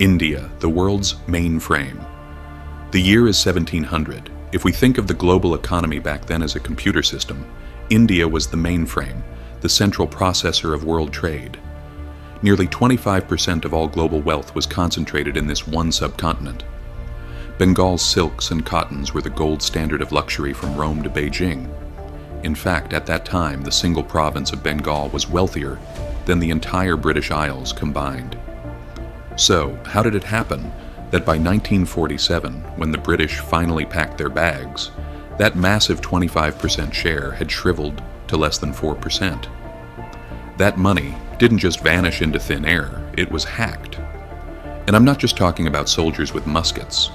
India, the world's mainframe. The year is 1700. If we think of the global economy back then as a computer system, India was the mainframe, the central processor of world trade. Nearly 25% of all global wealth was concentrated in this one subcontinent. Bengal's silks and cottons were the gold standard of luxury from Rome to Beijing. In fact, at that time, the single province of Bengal was wealthier than the entire British Isles combined. So, how did it happen that by 1947, when the British finally packed their bags, that massive 25% share had shriveled to less than 4%? That money didn't just vanish into thin air, it was hacked. And I'm not just talking about soldiers with muskets.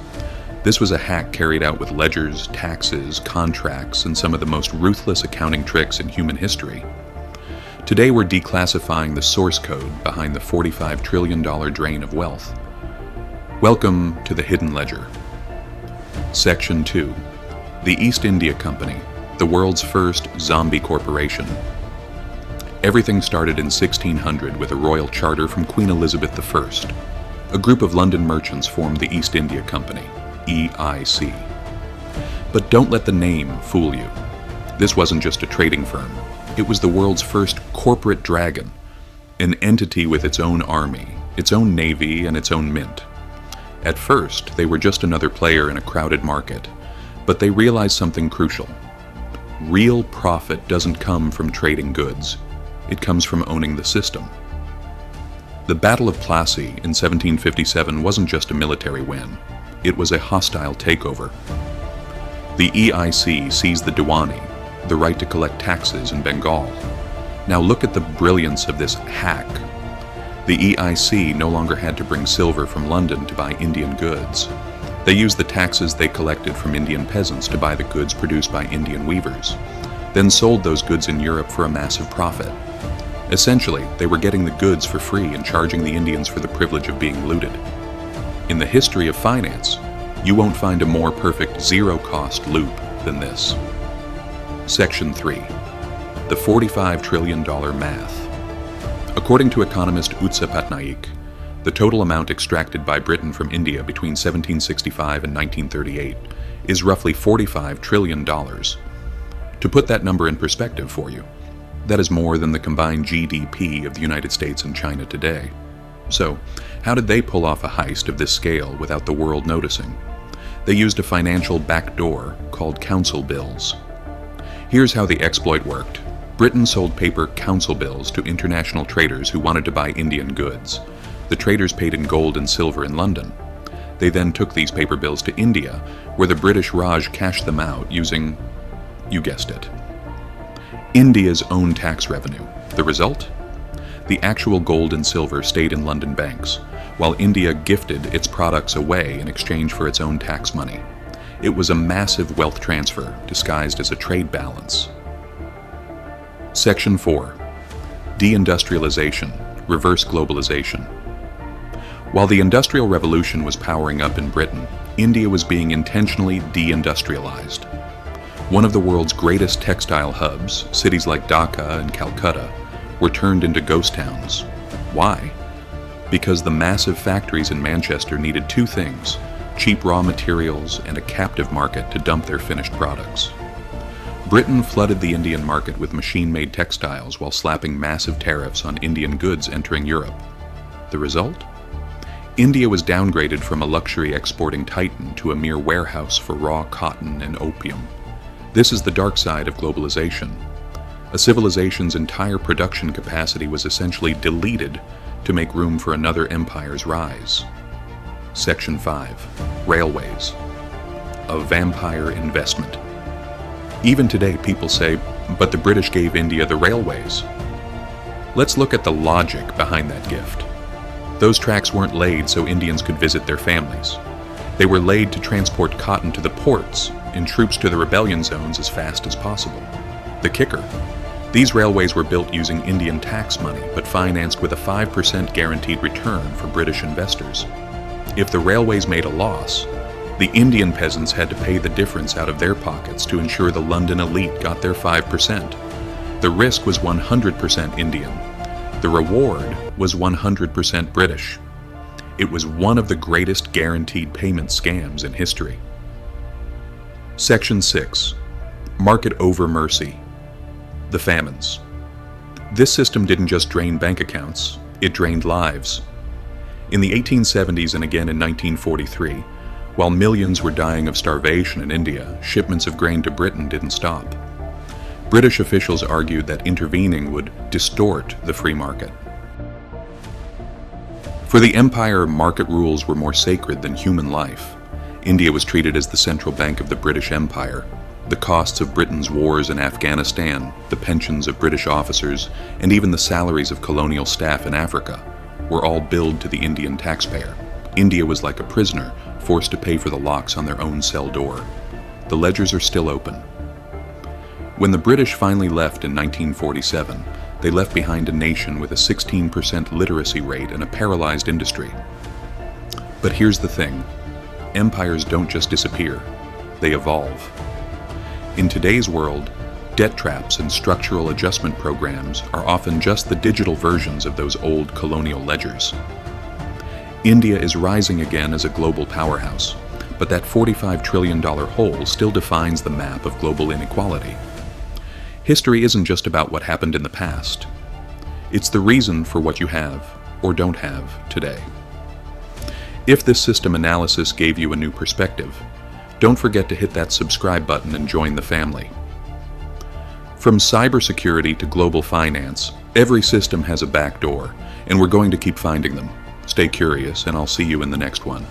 This was a hack carried out with ledgers, taxes, contracts, and some of the most ruthless accounting tricks in human history. Today we're declassifying the source code behind the $45 trillion drain of wealth. Welcome to the Hidden Ledger. Section 2. The East India Company, the world's first zombie corporation. Everything started in 1600 with a royal charter from Queen Elizabeth I. A group of London merchants formed the East India Company, EIC. But don't let the name fool you. This wasn't just a trading firm. It was the world's first corporate dragon, an entity with its own army, its own navy, and its own mint. At first, they were just another player in a crowded market, but they realized something crucial. Real profit doesn't come from trading goods. It comes from owning the system. The Battle of Plassey in 1757 wasn't just a military win. It was a hostile takeover. The EIC seized the Diwani, the right to collect taxes in Bengal. Now look at the brilliance of this hack. The EIC no longer had to bring silver from London to buy Indian goods. They used the taxes they collected from Indian peasants to buy the goods produced by Indian weavers, then sold those goods in Europe for a massive profit. Essentially, they were getting the goods for free and charging the Indians for the privilege of being looted. In the history of finance, you won't find a more perfect zero-cost loop than this. Section 3. The $45 trillion math. According to economist Utsa Patnaik, the total amount extracted by Britain from India between 1765 and 1938 is roughly $45 trillion. To put that number in perspective for you, that is more than the combined GDP of the United States and China today. So, how did they pull off a heist of this scale without the world noticing? They used a financial backdoor called council bills. Here's how the exploit worked. Britain sold paper council bills to international traders who wanted to buy Indian goods. The traders paid in gold and silver in London. They then took these paper bills to India, where the British Raj cashed them out using, you guessed it, India's own tax revenue. The result? The actual gold and silver stayed in London banks, while India gifted its products away in exchange for its own tax money. It was a massive wealth transfer disguised as a trade balance. Section 4. De-industrialization, reverse globalization. While the Industrial Revolution was powering up in Britain, India was being intentionally de-industrialized. One of the world's greatest textile hubs, cities like Dhaka and Calcutta, were turned into ghost towns. Why? Because the massive factories in Manchester needed two things: cheap raw materials and a captive market to dump their finished products. Britain flooded the Indian market with machine-made textiles while slapping massive tariffs on Indian goods entering Europe. The result? India was downgraded from a luxury exporting titan to a mere warehouse for raw cotton and opium. This is the dark side of globalization. A civilization's entire production capacity was essentially deleted to make room for another empire's rise. Section 5. Railways. A vampire investment. Even today, people say, but the British gave India the railways. Let's look at the logic behind that gift. Those tracks weren't laid so Indians could visit their families. They were laid to transport cotton to the ports and troops to the rebellion zones as fast as possible. The kicker: these railways were built using Indian tax money but financed with a 5% guaranteed return for British investors. If the railways made a loss, the Indian peasants had to pay the difference out of their pockets to ensure the London elite got their 5%. The risk was 100% Indian. The reward was 100% British. It was one of the greatest guaranteed payment scams in history. Section 6. Market over mercy. The famines. This system didn't just drain bank accounts, it drained lives. In the 1870s and again in 1943, while millions were dying of starvation in India, shipments of grain to Britain didn't stop. British officials argued that intervening would distort the free market. For the empire, market rules were more sacred than human life. India was treated as the central bank of the British Empire. The costs of Britain's wars in Afghanistan, the pensions of British officers, and even the salaries of colonial staff in Africa were all billed to the Indian taxpayer. India was like a prisoner, forced to pay for the locks on their own cell door. The ledgers are still open. When the British finally left in 1947, they left behind a nation with a 16% literacy rate and a paralyzed industry. But here's the thing. Empires don't just disappear. They evolve. In today's world, debt traps and structural adjustment programs are often just the digital versions of those old colonial ledgers. India is rising again as a global powerhouse, but that $45 trillion hole still defines the map of global inequality. History isn't just about what happened in the past. It's the reason for what you have or don't have today. If this system analysis gave you a new perspective, don't forget to hit that subscribe button and join the family. From cybersecurity to global finance, every system has a backdoor, and we're going to keep finding them. Stay curious, and I'll see you in the next one.